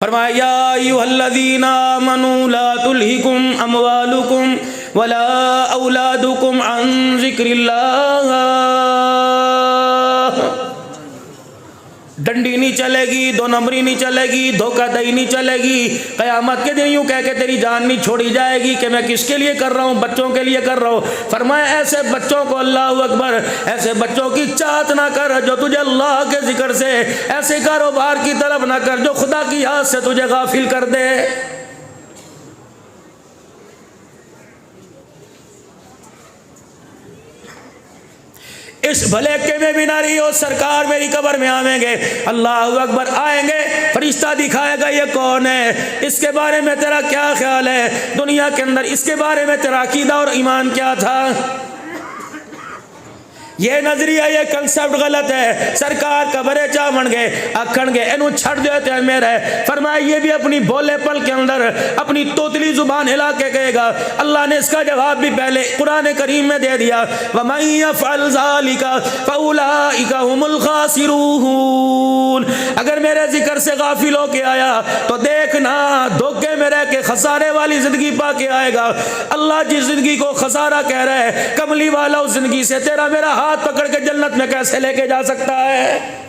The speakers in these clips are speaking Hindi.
फरमाया या अय्युहल्लज़ीना आमनू ला तुल्हिकुम अमवालुकुम वला औलादुकुम अन ज़िक्रिल्लाह। डंडी नहीं चलेगी, दो नंबरी नहीं चलेगी, धोखाधड़ी नहीं चलेगी। क़यामत के दिन यूँ कह के तेरी जान नहीं छोड़ी जाएगी कि मैं किसके लिए कर रहा हूँ, बच्चों के लिए कर रहा हूँ। फरमाया ऐसे बच्चों को, अल्लाह अकबर, ऐसे बच्चों की चाहत ना कर जो तुझे अल्लाह के जिक्र से, ऐसे कारोबार की तरफ ना कर जो खुदा की याद से तुझे गाफिल कर दे। इस भलेके में भी ना रही हो, सरकार मेरी कब्र में आवेंगे, अल्लाह अकबर, आएंगे, फरिश्ता दिखाएगा ये कौन है, इसके बारे में तेरा क्या ख्याल है, दुनिया के अंदर इसके बारे में तेरा अकीदा और ईमान क्या था। ये नजरिया, ये कंसेप्ट गलत है। सरकार कबरे चावण गए आखण गए इनू छड़ देते हैं मेरे। फरमाया ये भी अपनी भोले पल के अंदर अपनी तोतली जुबान हिला के कहेगा। अल्लाह ने इसका जवाब भी पहले कुरान करीम में दे दिया, वमन यफ़अल ज़ालिका फ़उलाइका हुमुल ख़ासिरून। अगर मेरे जिक्र से गाफिल होके आया तो देखना धोखे में रह के खसारे वाली जिंदगी पा के आएगा। अल्लाह जिस जिंदगी को खसारा कह रहा है, कमली वाला उस जिंदगी से तेरा मेरा हाथ पकड़ के जन्नत में कैसे लेके जा सकता है।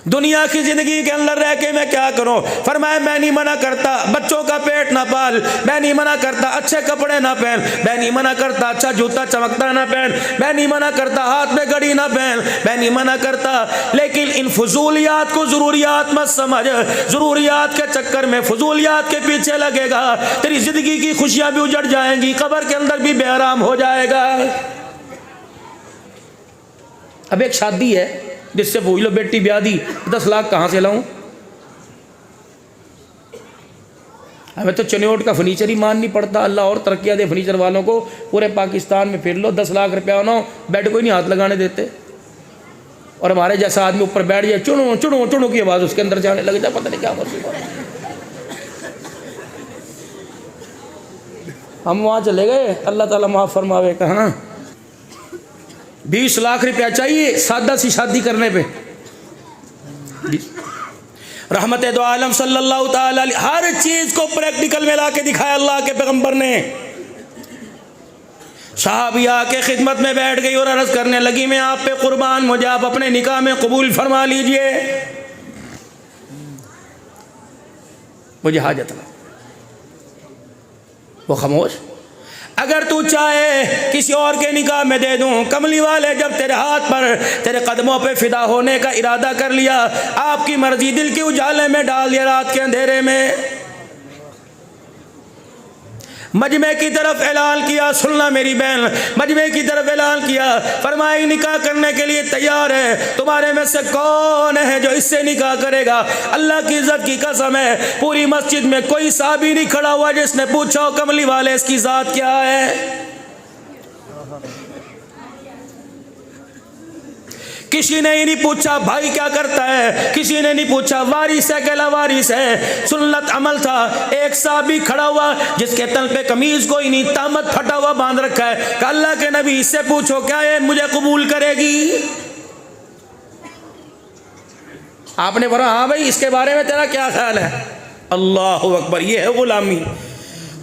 दुनिया की जिंदगी के अंदर रह के मैं क्या करूं। फरमाया मैं नहीं मना करता बच्चों का पेट ना पाल, मैं नहीं मना करता अच्छे कपड़े ना पहन, मैं नहीं मना करता अच्छा जूता चमकता ना पहन, मैं नहीं मना करता हाथ में घड़ी ना पहन, मैं नहीं मना करता, लेकिन इन फजूलियात को जरूरियात मत समझ। जरूरियात के चक्कर में फजूलियात के पीछे लगेगा, तेरी जिंदगी की खुशियां भी उजड़ जाएंगी, कब्र के अंदर भी बेआराम हो जाएगा। अब एक शादी है जिससे पूछ लो बेटी ब्याह दी, 10 लाख कहाँ से लाऊं। हमें तो चनियोट का फर्नीचर ही मान नहीं पड़ता। अल्लाह और तरक्कियाँ दे फर्नीचर वालों को, पूरे पाकिस्तान में फिर लो, 10 लाख रुपया ना बेड को ही नहीं हाथ लगाने देते। और हमारे जैसा आदमी ऊपर बैठ जाए, चुनो चुनो चुनो की आवाज़ उसके अंदर जाने लग जाए, पता नहीं क्या मुसीबत। हम वहाँ चले गए, अल्लाह ताला माफ़ फरमावे, कहाँ 20 लाख रुपया चाहिए सादा सी शादी करने पे। रहमत दो आलम सल्लल्लाहु ताला अलैहि, हर चीज को प्रैक्टिकल में ला के दिखाया अल्लाह के पैगंबर ने। साहबिया के खिदमत में बैठ गई और अर्ज करने लगी, मैं आप पे कुर्बान, मुझे आप अपने निकाह में कबूल फरमा लीजिए, मुझे हाजत ना। वो खामोश। अगर तू चाहे किसी और के निकाह में दे दूं। कमली वाले जब तेरे हाथ पर, तेरे कदमों पे फिदा होने का इरादा कर लिया, आपकी मर्जी दिल के उजाले में डाल दिया, रात के अंधेरे में मजमे की तरफ ऐलान किया, सुनना मेरी बहन, मजमे की तरफ ऐलान किया, फरमाया निकाह करने के लिए तैयार है, तुम्हारे में से कौन है जो इससे निकाह करेगा। अल्लाह की इज्जत की कसम है, पूरी मस्जिद में कोई साहबी नहीं खड़ा हुआ जिसने पूछा कमली वाले इसकी जात क्या है। किसी ने ही नहीं पूछा भाई क्या करता है, किसी ने नहीं पूछा वारिस है कहला वारिस है। सुन्नत अमल था। एक साहबी खड़ा हुआ जिसके तन पे कमीज कोई नहीं, तामत फटा हुआ बांध रखा है, कि अल्लाह के नबी इससे पूछो क्या है मुझे कबूल करेगी। आपने बोला हाँ भाई इसके बारे में तेरा क्या ख्याल है। अल्लाह अकबर, ये है गुलामी।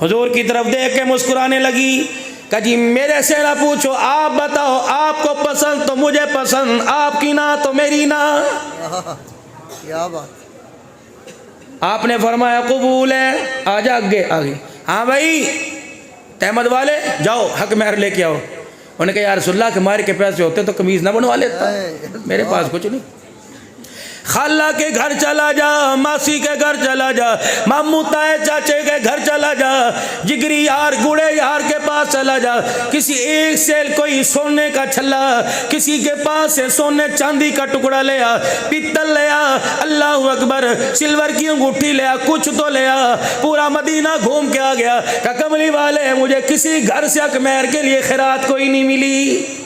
हुजूर की तरफ देख के मुस्कुराने लगी, कहा जी मेरे से ना पूछो, आप बताओ, आपको पसंद तो मुझे पसंद, आपकी ना तो मेरी ना। क्या बात। आपने फरमाया कबूल है, आजा आगे आगे। हाँ भाई तहमद वाले जाओ हक महर लेके आओ। उन्होंने कहा यार रसूलुल्लाह के मार के पैसे होते तो कमीज ना बनवा लेता, मेरे पास कुछ नहीं। खाला के घर चला जा, मासी के घर चला जा, मामू ताए चाचे के घर चला जा, जिगरी यार गुड़े यार के पास चला जा, किसी एक से कोई सोने का छल्ला, किसी के पास से सोने चांदी का टुकड़ा ले आ, पित्तल ले आ, अल्लाह अकबर, सिल्वर की अंगूठी ले आ, कुछ तो ले आ। पूरा मदीना घूम के आ गया, का कमली वाले मुझे किसी घर से अकमेर के लिए खैरात कोई नहीं मिली।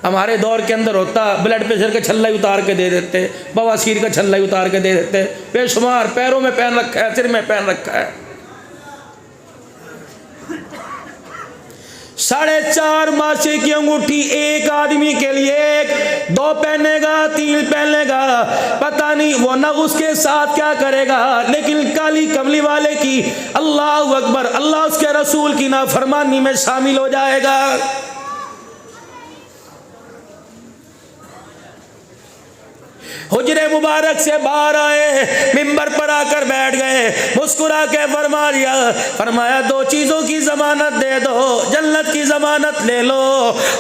हमारे दौर के अंदर होता ब्लड प्रेशर का छल्ला ही उतार के दे देते, बवासीर का छल्ला ही उतार के दे देते, बेशुमार पैरों में पहन रखा है, सिर में पहन रखा है। 4.5 मासे की अंगूठी एक आदमी के लिए, एक 2 पहनेगा 3 पहनेगा, पता नहीं वो ना उसके साथ क्या करेगा, लेकिन काली कमली वाले की अल्लाह अकबर, अल्लाह उसके रसूल की नाफरमानी में शामिल हो जाएगा। हुजरे मुबारक से बाहर आए, मिंबर पर आकर बैठ गए, मुस्कुरा के फरमा दिया, फरमाया 2 चीजों की जमानत दे दो, जन्नत की जमानत ले लो।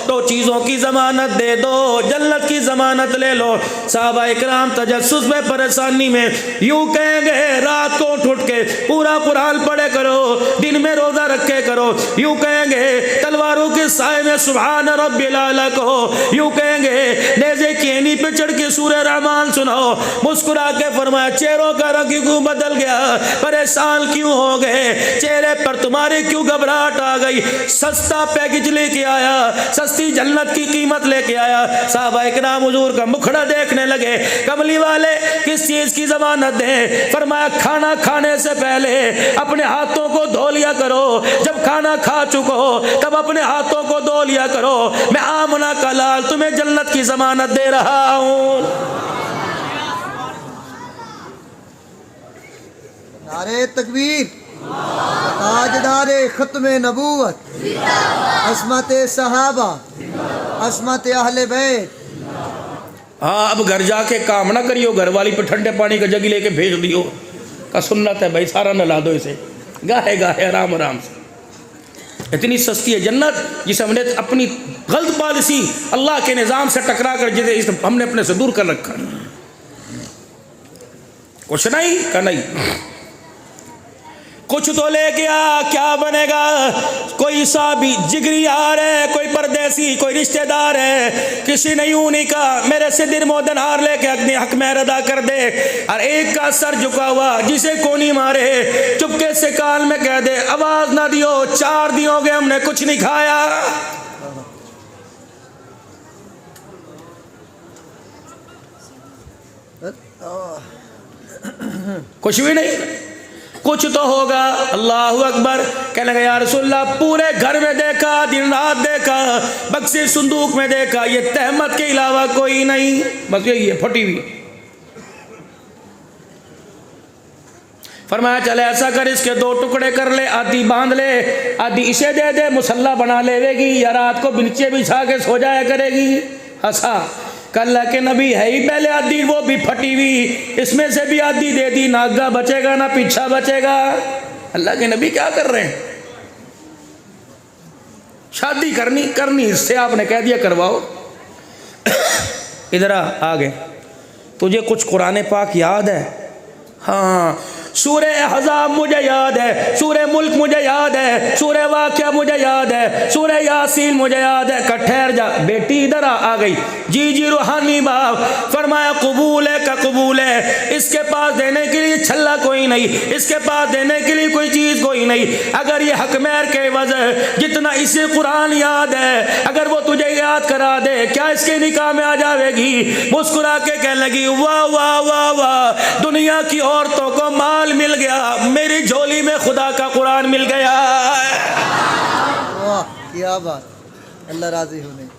2 चीजों की जमानत दे दो, जन्नत की जमानत ले लो। साहबा इकराम तजस्सुस में, परेशानी में यूं कहेंगे, रात को उठ के पूरा कुरान पढ़े करो, दिन में रोजा रखे करो, यूं कहेंगे तलवारों के साए में सुभान रब्बिल आला कहो, यूं कहेंगे नेज़े की एनी पे चढ़ के सूरह रहमान सुनाओ। मुस्कुरा के फरमाया, चेहरों का रंग क्यों बदल गया, परेशान क्यों हो गए, चेहरे पर तुम्हारे क्यों घबराहट आ गई। सस्ता पैकेज लेके आया, सस्ती जन्नत की कीमत लेके आया। साहबा इकराम हुजूर का मुखड़ा देखने लगे, कमली वाले किस चीज की जमानत दें। फरमाया, खाना खाने से पहले अपने हाथों को धो लिया करो, जब खाना खा चुको तब अपने हाथों को धो लिया करो। मैं आमना का लाल तुम्हें जन्नत की जमानत दे रहा हूं। नारे तकबीर, ताजदारे खत्मे नबूवत, अस्मत सहाबा, अस्मत अहले बैत। हाँ, अब घर जाके काम ना करियो, घर वाली पे ठंडे पानी का जग लेके भेज दियो का सुन्नत है भाई, सारा नला दो इसे, गाहे गाहे आराम आराम से। इतनी सस्ती है जन्नत, जिसे हमने अपनी गलत पॉलिसी अल्लाह के निज़ाम से टकरा कर जिसे हमने अपने से दूर कर रखा। कुछ नहीं का नहीं, कुछ तो लेके आ, क्या बनेगा। कोई साबी जिगरी यार है, कोई परदेसी, कोई रिश्तेदार है, किसी ने यूं नहीं कहा मेरे से दिरमोदन हार लेके अपने हक में अदा कर दे। और एक का सर झुका हुआ, जिसे कोनी मारे चुपके से कान में कह दे, आवाज ना दियो, 4 दिन हो गए हमने कुछ नहीं खाया। कुछ भी नहीं, कुछ तो होगा। अल्लाह अकबर। कहने लगा, या रसूलल्लाह, पूरे घर में देखा, दिन रात देखा, बक्से संदूक में देखा, ये तहमत के अलावा कोई नहीं, बस यही है फटी हुई। फरमाया, चले ऐसा कर, इसके 2 टुकड़े कर ले, आधी बांध ले, आधी इसे दे दे, मुसल्ला बना लेगी, या रात को नीचे बिछा के सो जाया करेगी। हंसा। अल्लाह के नबी है ही पहले आधी, वो भी फटी हुई, इसमें से भी आधी दे दी, ना आगा बचेगा ना पीछा बचेगा। अल्लाह के नबी क्या कर रहे हैं, शादी करनी इससे आपने कह दिया करवाओ। इधर आ गए, तुझे कुछ कुरान पाक याद है? हाँ, सूरे अहज़ाब मुझे याद है, सूरे मुल्क मुझे याद है, सूरे वाक़िया मुझे याद है, सूरे यासीन मुझे याद है। ठहर जा बेटी, इधर आ गई। जी रूहानी बाप। फरमाया, कबूल है का कबूल है, इसके पास देने के लिए छल्ला कोई नहीं, इसके पास देने के लिए कोई चीज़ कोई नहीं। अगर ये हकमैर के वजह जितना इसे कुरान याद है, अगर वो तुझे याद करा दे, क्या इसके निकाह में आ जाएगी। मुस्कुरा के कहने लगी, वाह वाह वाह वाह, दुनिया की औरतों को माल मिल गया, मेरी झोली में खुदा का कुरान मिल गया। वाह क्या बात, अल्लाह राजी होने।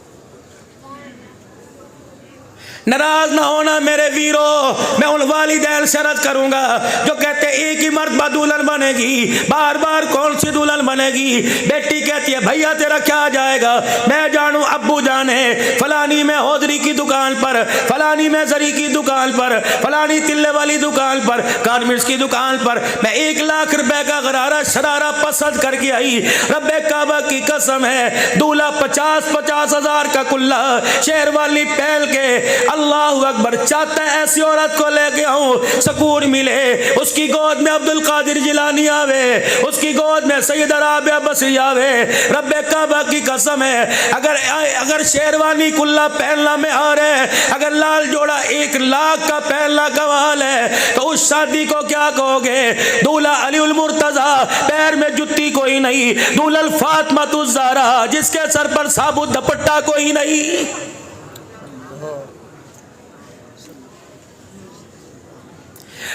नाराज ना होना मेरे वीरों, मैं उन वालिदैन से अर्ज करूंगा जो कहते एक ही मर्तबा दुल्हन बनेगी, बार बार कौन सी दुल्हन बनेगी। बेटी कहती है, भैया तेरा क्या जाएगा, मैं जानू अब्बू जाने, फलानी में हौदरी की दुकान पर, फलानी में जरी की दुकान पर, फलानी तिल्ले वाली दुकान पर, गारमेंट्स की दुकान पर मैं 1 लाख रुपए का गरारा शरारा पसंद करके आई। रब्बे काबा की कसम है, दूल्हा 50-50 हजार का कुल्ला शेर वाली पहल के, अल्लाह अकबर, चाहता है ऐसी औरत को लेके आऊं, सुकून मिले, उसकी गोद में अब्दुल कादिर जिलानी आवे, उसकी गोद में सैयद राबिया बसरी आवे। रब्बे काबा की कसम है, अगर शेरवानी कुल्ला पहनना में आ रहे, अगर लाल जोड़ा 1 लाख का पहनना कमाल है, तो उस शादी को क्या कहोगे। दूल्हा अली मुर्तजा, पैर में जुत्ती कोई नहीं, दूल्हा फातिमा ज़हरा, जिसके सर पर साबुत दुपट्टा कोई नहीं।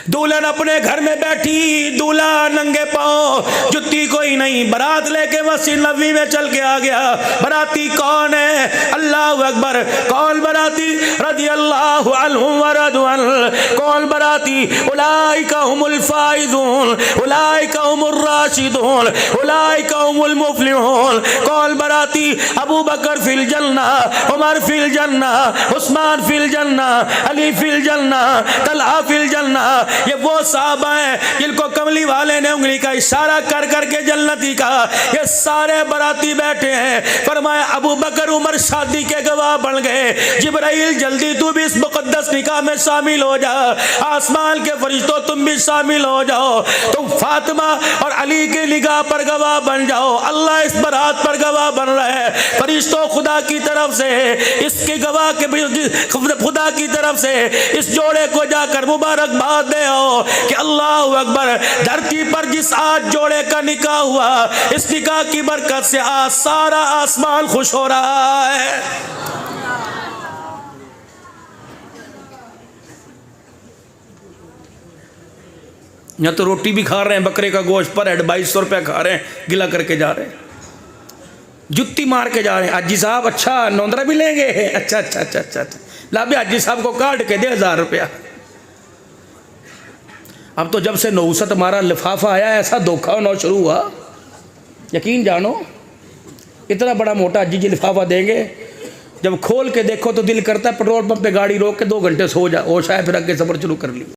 दुल्हन अपने घर में बैठी, दूल्हा नंगे पांव, जुत्ती कोई नहीं, बारात लेके मस्जिद नबवी में चल के आ गया। बाराती कौन है? अल्लाह अकबर। कौन बाराती? रज़ी अल्लाहु अन्हुम व रज़ू अन्हु। कौन बाराती? उलाइका हुमुल फाइज़ून, उलाइका हुमुर राशिदून, उलाइका हुमुल मुफ़लिहून। कौन बाराती? अबू बकर फिल जन्ना, उमर फिल जन्ना, उस्मान फिल जन्ना, अली फिल जन्ना, तलहा फिल जन्ना। ये वो साहबा हैं जिनको कमली वाले ने उंगली का इशारा कर करके जन्नती कहा। ये सारे बराती बैठे हैं। फरमाया अबू बकर उमर शादी के गवाह बन गए। जिब्राइल जल्दी तू भी इस मुकद्दस निकाह में शामिल हो जा। आसमान के फरिश्तों तुम भी शामिल हो जाओ। तुम फातिमा और अली के निगाह पर गवाह बन जाओ। अल्लाह इस बारात पर गवाह बन रहा है। फरिश्तों खुदा की तरफ से इसके गवाह के खुदा की तरफ से इस जोड़े को जाकर मुबारकबाद दे हो कि अल्लाह अकबर, धरती पर जिस आज जोड़े का निकाह हुआ, इस निकाह की बरकत से आज सारा आसमान खुश हो रहा है। यहाँ तो रोटी भी खा रहे हैं, बकरे का गोश्त पर हेड 2200 रुपया खा रहे हैं, गिला करके जा रहे हैं, जुत्ती मार के जा रहे हैं। हाजी साहब अच्छा नौंदरा भी लेंगे? अच्छा अच्छा अच्छा अच्छा अच्छा, ला भी हाजी साहब को काट के दे 1000 रुपया। अब तो जब से नौसत हमारा लिफाफा आया ऐसा धोखा होना शुरू हुआ, यकीन जानो। इतना बड़ा मोटा हाजी जी लिफाफा देंगे, जब खोल के देखो तो दिल करता है पेट्रोल पंप पे गाड़ी रोक के 2 घंटे सो जा, होश आए फिर आगे सफर शुरू कर ली।